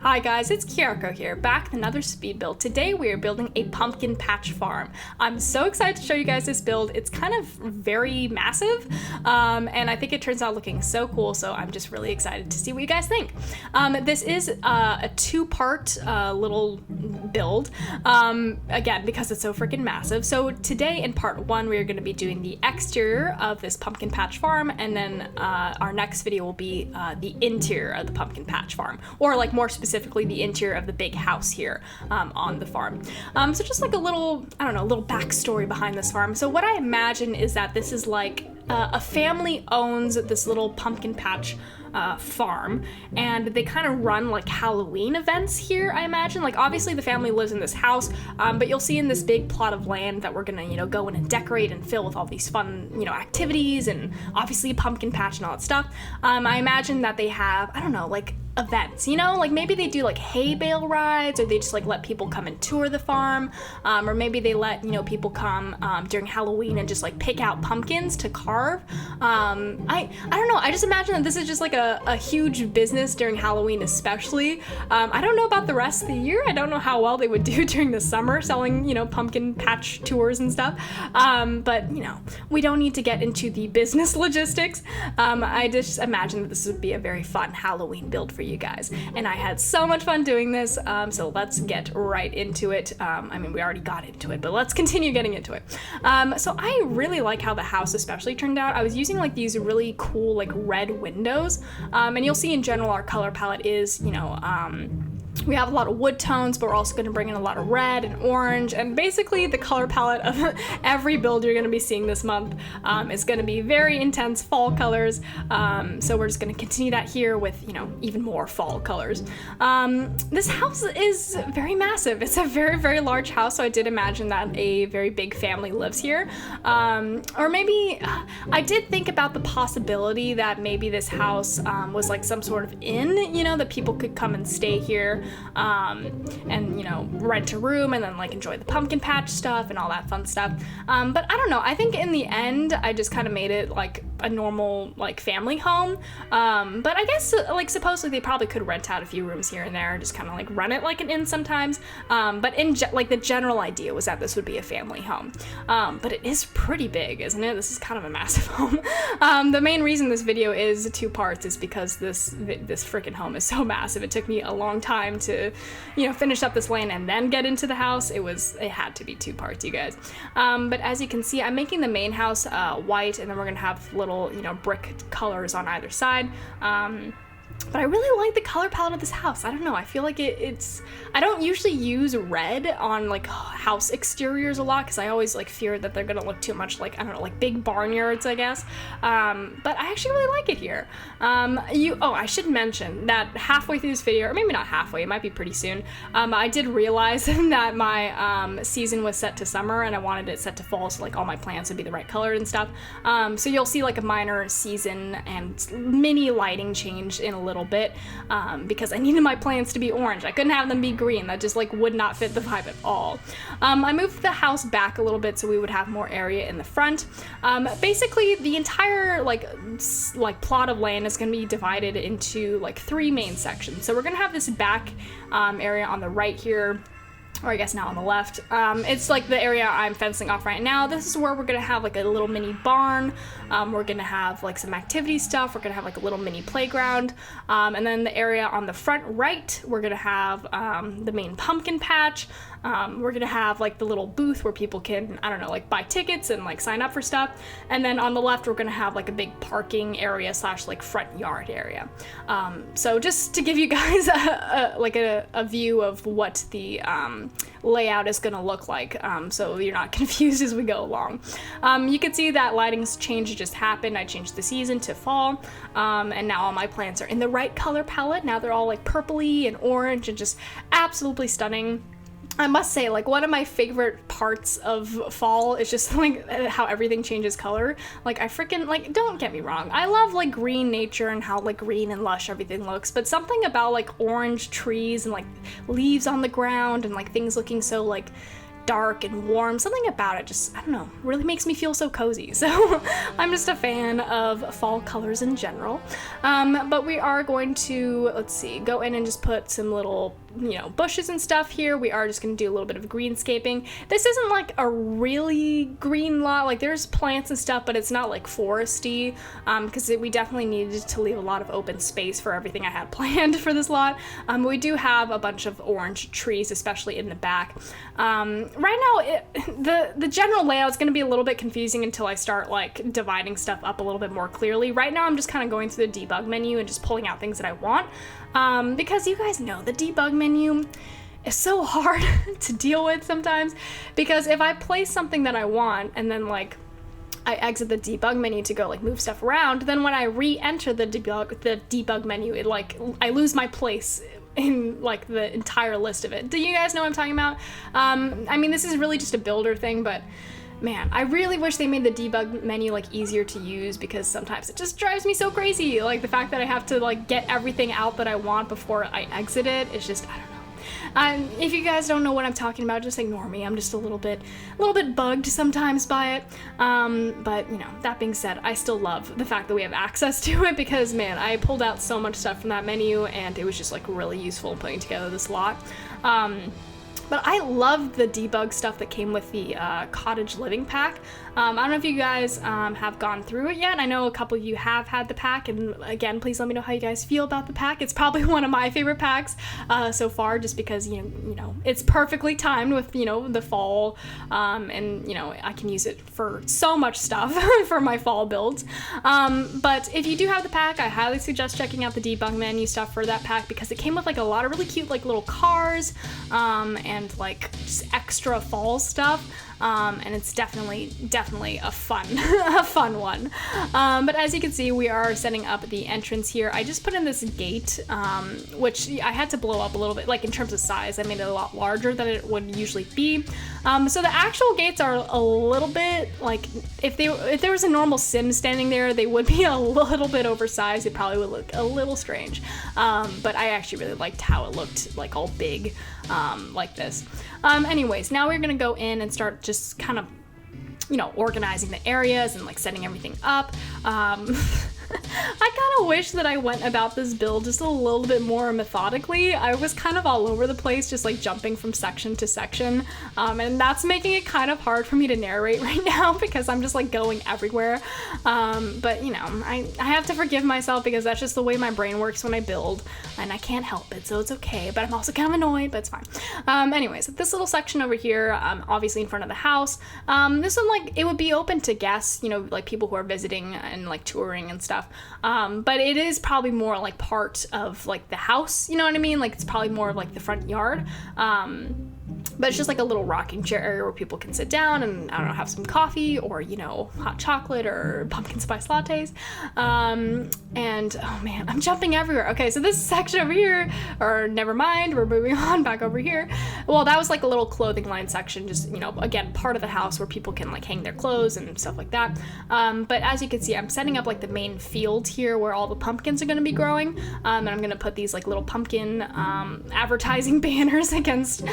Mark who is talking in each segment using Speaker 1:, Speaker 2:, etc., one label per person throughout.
Speaker 1: Hi guys, it's Kyoko here, back with another speed build. Today we are building a pumpkin patch farm. I'm so excited to show you guys this build. It's kind of very massive, and I think it turns out looking so cool, so I'm just really excited to see what you guys think. This is a two-part little build, again, because it's so freaking massive. So today in part one, we are going to be doing the exterior of this pumpkin patch farm, and then our next video will be the interior of the pumpkin patch farm, or like more specifically the interior of the big house here on the farm. So just like a little, I don't know, a little backstory behind this farm. So what I imagine is that this is like a family owns this little pumpkin patch farm, and they kind of run like Halloween events here, I imagine. Like obviously the family lives in this house, but you'll see in this big plot of land that we're gonna, you know, go in and decorate and fill with all these fun, you know, activities and obviously a pumpkin patch and all that stuff. I imagine that they have, I don't know, like events, you know, like maybe they do like hay bale rides, or they just like let people come and tour the farm, or maybe they let, you know, people come during Halloween and just like pick out pumpkins to carve. I don't know, I just imagine that this is just like a huge business during Halloween especially. I don't know about the rest of the year. I don't know how well they would do during the summer selling, you know, pumpkin patch tours and stuff, but you know, we don't need to get into the business logistics. I just imagine that this would be a very fun Halloween build for you guys, and I had so much fun doing this, so let's get right into it. I mean, we already got into it, but let's continue getting into it. So I really like how the house especially turned out. I was using like these really cool like red windows, and you'll see in general our color palette is, you know, we have a lot of wood tones, but we're also going to bring in a lot of red and orange, and basically the color palette of every build you're going to be seeing this month is going to be very intense fall colors. So we're just going to continue that here with, you know, even more fall colors. This house is very massive. It's a very, very large house, so I did imagine that a very big family lives here. Or maybe I did think about the possibility that maybe this house was like some sort of inn, you know, that people could come and stay here, and, you know, rent a room and then like enjoy the pumpkin patch stuff and all that fun stuff. But I don't know, I think in the end I just kind of made it like a normal like family home. But I guess like supposedly they probably could rent out a few rooms here and there and just kind of like run it like an inn sometimes. But in like the general idea was that this would be a family home. But it is pretty big, isn't it? This is kind of a massive home. The main reason this video is two parts is because this freaking home is so massive. It took me a long time to, you know, finish up this land and then get into the house. It had to be two parts, you guys. But as you can see, I'm making the main house white, and then we're gonna have little, you know, brick colors on either side. But I really like the color palette of this house. I don't know, I feel like it's, I don't usually use red on like house exteriors a lot because I always like fear that they're gonna look too much like, I don't know, like big barnyards, I guess. But I actually really like it here. I should mention that halfway through this video, or maybe not halfway, it might be pretty soon, I did realize that my season was set to summer and I wanted it set to fall, so like all my plants would be the right color and stuff. So you'll see like a minor season and mini lighting change in a little bit, because I needed my plants to be orange. I couldn't have them be green. That just like would not fit the vibe at all. I moved the house back a little bit so we would have more area in the front. Basically the entire like plot of land is going to be divided into like three main sections. So we're going to have this back area on the right here, or I guess now on the left. It's like the area I'm fencing off right now. This is where we're gonna have like a little mini barn. We're gonna have like some activity stuff. We're gonna have like a little mini playground. And then the area on the front right, we're gonna have the main pumpkin patch. We're gonna have like the little booth where people can, I don't know, like buy tickets and like sign up for stuff. And then on the left, we're gonna have like a big parking area / like front yard area. So just to give you guys a view of what the layout is gonna look like, so you're not confused as we go along. You can see that lighting's change just happened. I changed the season to fall, and now all my plants are in the right color palette. Now they're all like purpley and orange and just absolutely stunning. I must say, like, one of my favorite parts of fall is just like how everything changes color. Like, I freaking, like, don't get me wrong, I love like green nature and how like green and lush everything looks, but something about like orange trees and like leaves on the ground and like things looking so like dark and warm. Something about it just, I don't know, really makes me feel so cozy. So I'm just a fan of fall colors in general. But we are going to, let's see, go in and just put some little, bushes and stuff here. We are just going to do a little bit of greenscaping. This isn't like a really green lot. Like there's plants and stuff, but it's not like foresty, because we definitely needed to leave a lot of open space for everything I had planned for this lot. We do have a bunch of orange trees, especially in the back. Right now, the general layout is going to be a little bit confusing until I start like dividing stuff up a little bit more clearly. Right now, I'm just kind of going through the debug menu and just pulling out things that I want, because you guys know the debug menu is so hard to deal with sometimes, because if I place something that I want and then like I exit the debug menu to go like move stuff around, then when I re-enter the debug menu, it like I lose my place in like the entire list of it. Do you guys know what I'm talking about? I mean, this is really just a builder thing, but man, I really wish they made the debug menu like easier to use, because sometimes it just drives me so crazy. Like the fact that I have to like get everything out that I want before I exit it, it's just, I don't know. If you guys don't know what I'm talking about, just ignore me. I'm just a little bit bugged sometimes by it. But that being said, I still love the fact that we have access to it, because man, I pulled out so much stuff from that menu and it was just like really useful in putting together this lot. But I love the debug stuff that came with the Cottage Living pack. I don't know if you guys have gone through it yet. I know a couple of you have had the pack, and again, please let me know how you guys feel about the pack. It's probably one of my favorite packs so far, just because it's perfectly timed with the fall, and I can use it for so much stuff for my fall builds. But if you do have the pack, I highly suggest checking out the debug menu stuff for that pack, because it came with like a lot of really cute like little cars and like just extra fall stuff. And it's definitely a fun one. But as you can see, we are setting up the entrance here. I just put in this gate, which I had to blow up a little bit, like in terms of size. I made it a lot larger than it would usually be. So the actual gates are a little bit like, if there was a normal sim standing there, they would be a little bit oversized. It probably would look a little strange. But I actually really liked how it looked like all big, like this. Anyways, now we're gonna go in and start just kind of, organizing the areas and like setting everything up. I kind of wish that I went about this build just a little bit more methodically. I was kind of all over the place, just like jumping from section to section, and that's making it kind of hard for me to narrate right now, because I'm just like going everywhere. But I have to forgive myself, because that's just the way my brain works when I build, and I can't help it, so it's okay. But I'm also kind of annoyed, but it's fine. Anyways, this little section over here, obviously in front of the house, this one, like, it would be open to guests, like people who are visiting and like touring and stuff. But it is probably more like part of like the house, you know what I mean? Like it's probably more of like the front yard. But it's just like a little rocking chair area where people can sit down and, I don't know, have some coffee or, hot chocolate or pumpkin spice lattes. And, oh man, I'm jumping everywhere. Okay, so this section over here, or never mind, we're moving on back over here. Well, that was like a little clothing line section, just, again, part of the house where people can like hang their clothes and stuff like that. But as you can see, I'm setting up like the main field here where all the pumpkins are going to be growing. And I'm going to put these like little pumpkin advertising banners against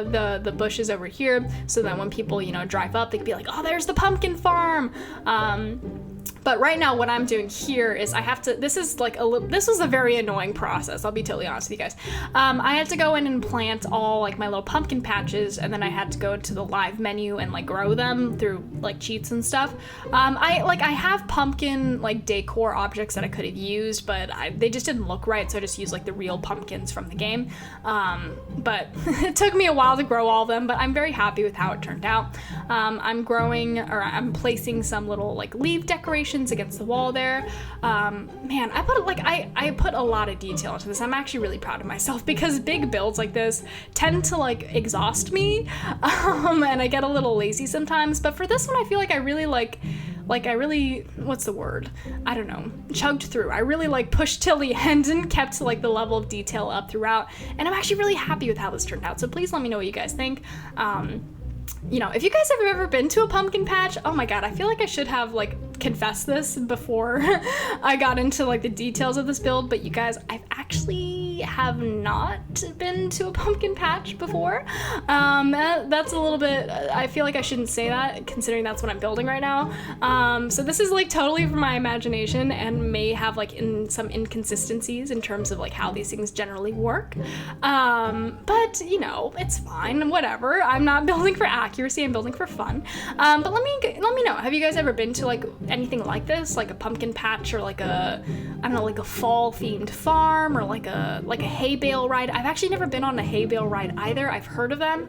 Speaker 1: the bushes over here, so that when people drive up, they can be like, oh, there's the pumpkin farm. But right now what I'm doing here is I have to, this was a very annoying process, I'll be totally honest with you guys. I had to go in and plant all like my little pumpkin patches, and then I had to go to the live menu and like grow them through like cheats and stuff. I have pumpkin like decor objects that I could have used, but they just didn't look right, so I just used like the real pumpkins from the game. But it took me a while to grow all of them, but I'm very happy with how it turned out. I'm placing some little like leaf decorations against the wall there. Man, I put a lot of detail into this. I'm actually really proud of myself, because big builds like this tend to like exhaust me, and I get a little lazy sometimes. But for this one, I feel like I really what's the word? I don't know, chugged through. I really like pushed till the end and kept like the level of detail up throughout, and I'm actually really happy with how this turned out. So please let me know what you guys think. If you guys have ever been to a pumpkin patch, oh my god, I feel like I should have like confess this before I got into like the details of this build, but you guys, I've actually have not been to a pumpkin patch before. That's a little bit, I feel like I shouldn't say that considering that's what I'm building right now. So this is like totally from my imagination and may have like some inconsistencies in terms of like how these things generally work. But you know, it's fine, whatever. I'm not building for accuracy, I'm building for fun. But let me know, have you guys ever been to like anything like this, like a pumpkin patch or like a, I don't know, like a fall themed farm or like a hay bale ride? I've actually never been on a hay bale ride either. I've heard of them.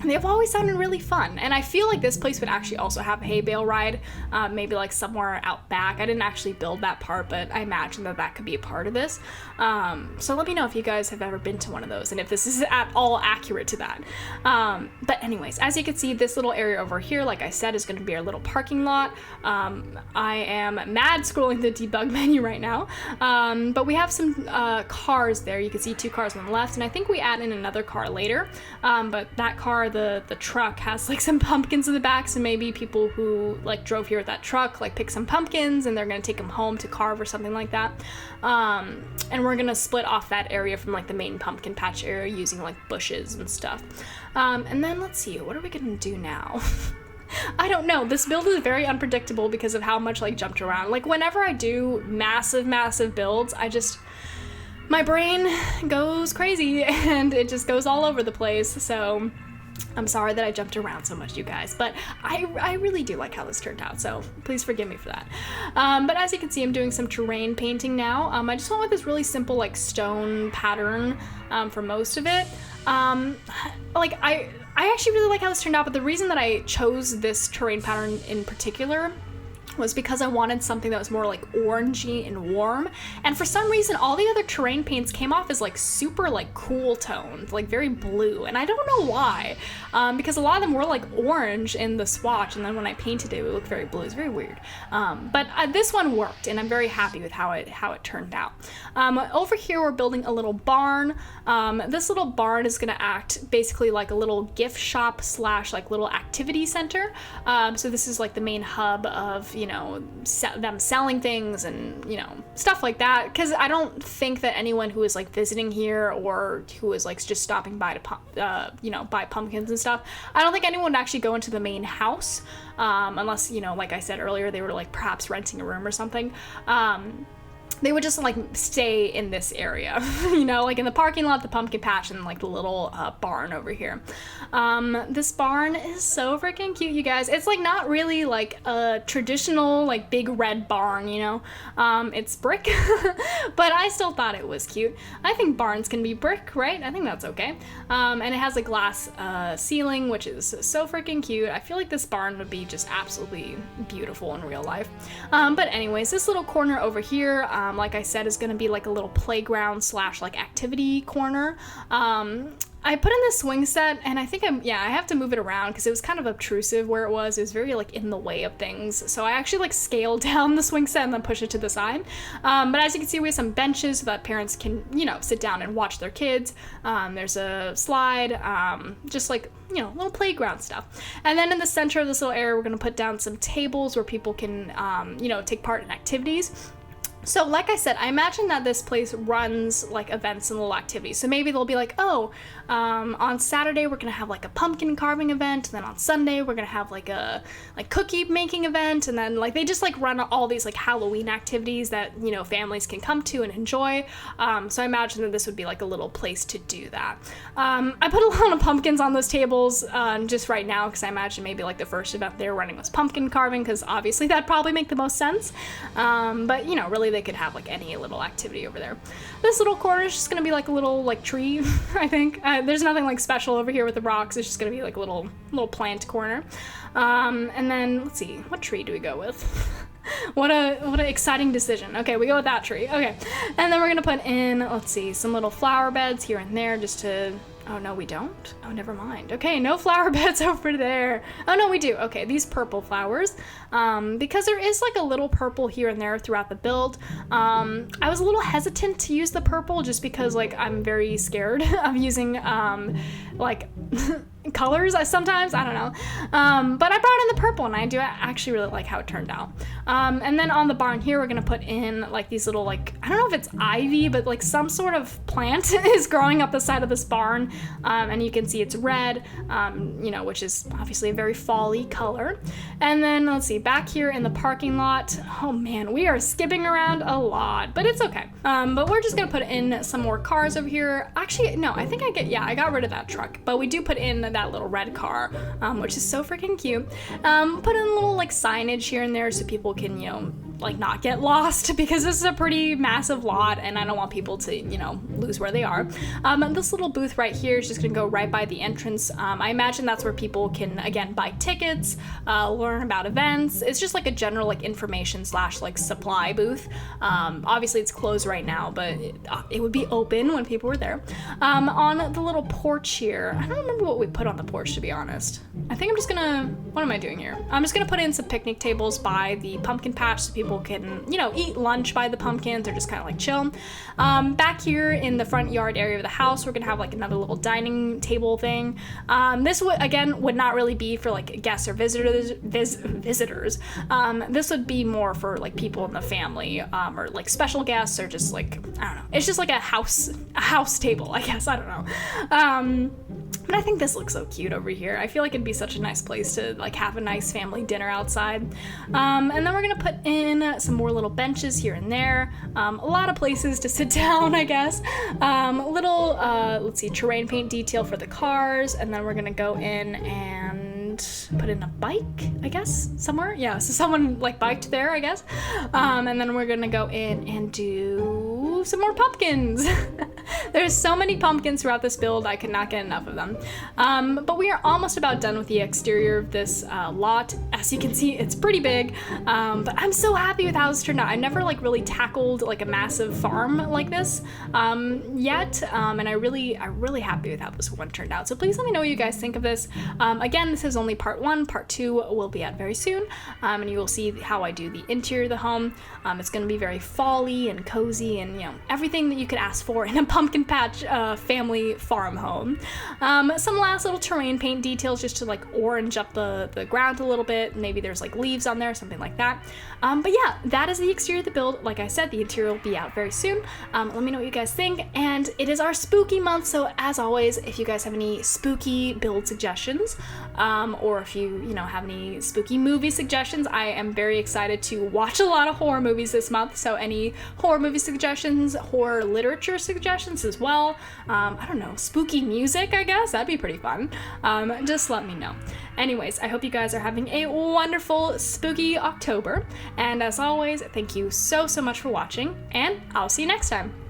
Speaker 1: They've always sounded really fun, and I feel like this place would actually also have a hay bale ride, maybe like somewhere out back. I didn't actually build that part, but I imagine that could be a part of this. So let me know if you guys have ever been to one of those and if this is at all accurate to that. But anyways, as you can see, this little area over here, like I said, is going to be our little parking lot. I am mad scrolling the debug menu right now, but we have some cars there. You can see 2 cars on the left, and I think we add in another car later, but that car, the truck, has like some pumpkins in the back, so maybe people who like drove here with that truck like pick some pumpkins and they're gonna take them home to carve or something like that. And we're gonna split off that area from like the main pumpkin patch area using like bushes and stuff. And then let's see, what are we gonna do now? I don't know. This build is very unpredictable because of how much like jumped around. Like whenever I do massive builds, my brain goes crazy and it just goes all over the place. So I'm sorry that I jumped around so much, you guys, but I really do like how this turned out, so please forgive me for that. But as you can see, I'm doing some terrain painting now. I just went with this really simple like stone pattern for most of it. Like I actually really like how this turned out, but the reason that I chose this terrain pattern in particular was because I wanted something that was more like orangey and warm, and for some reason all the other terrain paints came off as like super like cool toned, like very blue, and I don't know why, because a lot of them were like orange in the swatch, and then when I painted it, it looked very blue. It's very weird, but this one worked, and I'm very happy with how it turned out. Over here we're building a little barn. This little barn is gonna act basically like a little gift shop slash like little activity center. So this is like the main hub of, you know, them selling things and, you know, stuff like that, because I don't think that anyone who is like visiting here or who is like just stopping by to you know, buy pumpkins and stuff, I don't think anyone would actually go into the main house, unless, you know, like I said earlier, they were like perhaps renting a room or something. They would just like stay in this area, you know, like in the parking lot, the pumpkin patch, and like the little barn over here. This barn is so freaking cute, you guys. It's like not really like a traditional like big red barn, you know. It's brick, but I still thought it was cute. I think barns can be brick, right? I think that's okay. And it has a glass ceiling, which is so freaking cute. I feel like this barn would be just absolutely beautiful in real life. But anyways, this little corner over here, like I said, is going to be like a little playground slash like activity corner. I put in the swing set, and I think I have to move it around because it was kind of obtrusive where it was. It was very like in the way of things. So I actually like scaled down the swing set and then push it to the side. But as you can see, we have some benches so that parents can, you know, sit down and watch their kids. There's a slide, just like, you know, little playground stuff. And then in the center of this little area, we're going to put down some tables where people can, you know, take part in activities. So like I said, I imagine that this place runs like events and little activities. So maybe they'll be like, oh, on Saturday we're gonna have like a pumpkin carving event, and then on Sunday we're gonna have like a cookie making event, and then like they just like run all these like Halloween activities that, you know, families can come to and enjoy. So I imagine that this would be like a little place to do that. I put a lot of pumpkins on those tables just right now because I imagine maybe like the first event they were running was pumpkin carving, because obviously that'd probably make the most sense. But you know, really they could have like any little activity over there. This little corner is just gonna be like a little like tree, I think. There's nothing like special over here with the rocks. It's just gonna be like a little plant corner. And then let's see, what tree do we go with? What an exciting decision. Okay, we go with that tree. Okay, and then we're gonna put in, let's see, some little flower beds here and there just to. Oh, no, we don't? Oh, never mind. Okay, no flower beds over there. Oh, no, we do. Okay, these purple flowers. Because there is like a little purple here and there throughout the build. I was a little hesitant to use the purple just because like I'm very scared of using like colors sometimes, I don't know. But I brought in the purple, and I do actually really like how it turned out. And then on the barn here, we're gonna put in like these little, like, I don't know if it's ivy, but like some sort of plant is growing up the side of this barn. And you can see it's red, you know, which is obviously a very fall-y color. And then let's see, back here in the parking lot, oh man, we are skipping around a lot, but it's okay. But we're just gonna put in some more cars over here. Actually, no, I think I got rid of that truck, but we do put in that little red car, which is so freaking cute. Put in a little like signage here and there so people can, you know, like not get lost, because this is a pretty massive lot and I don't want people to, you know, lose where they are. This little booth right here is just gonna go right by the entrance. I imagine that's where people can, again, buy tickets, learn about events. It's just like a general like information / like supply booth. Obviously it's closed right now, but it would be open when people were there. On the little porch here, I don't remember what we put on the porch, to be honest. I think I'm just gonna, what am I doing here? I'm just gonna put in some picnic tables by the pumpkin patch so people can, you know, eat lunch by the pumpkins or just kind of like chill. Back here in the front yard area of the house, we're gonna have like another little dining table thing. This would not really be for like guests or visitors. This would be more for like people in the family, or like special guests, or just like, I don't know. It's just like a house table, I guess. I don't know. But I think this looks so cute over here. I feel like it'd be such a nice place to like have a nice family dinner outside. And then we're gonna put in some more little benches here and there. A lot of places to sit down, I guess. Let's see, terrain paint detail for the cars. And then we're gonna go in and put in a bike, I guess, somewhere. Yeah, so someone like biked there, I guess. And then we're gonna go in and do some more pumpkins. There's so many pumpkins throughout this build, I could not get enough of them. But we are almost about done with the exterior of this lot. As you can see, it's pretty big, but I'm so happy with how this turned out. I never like really tackled like a massive farm like this yet, and I'm really happy with how this one turned out. So please let me know what you guys think of this. Again, this is only part 1. Part 2 will be out very soon, and you will see how I do the interior of the home. It's going to be very fall-y and cozy, and you know, everything that you could ask for in a pumpkin patch family farm home. Some last little terrain paint details just to like orange up the ground a little bit. Maybe there's like leaves on there, something like that. But yeah, that is the exterior of the build. Like I said, the interior will be out very soon. Let me know what you guys think. And it is our spooky month, so as always, if you guys have any spooky build suggestions, or if you know, have any spooky movie suggestions, I am very excited to watch a lot of horror movies this month. So any horror movie suggestions, horror literature suggestions as well. I don't know, spooky music, I guess, that'd be pretty fun. Just let me know. Anyways, I hope you guys are having a wonderful spooky October. And as always, thank you so much for watching, and I'll see you next time.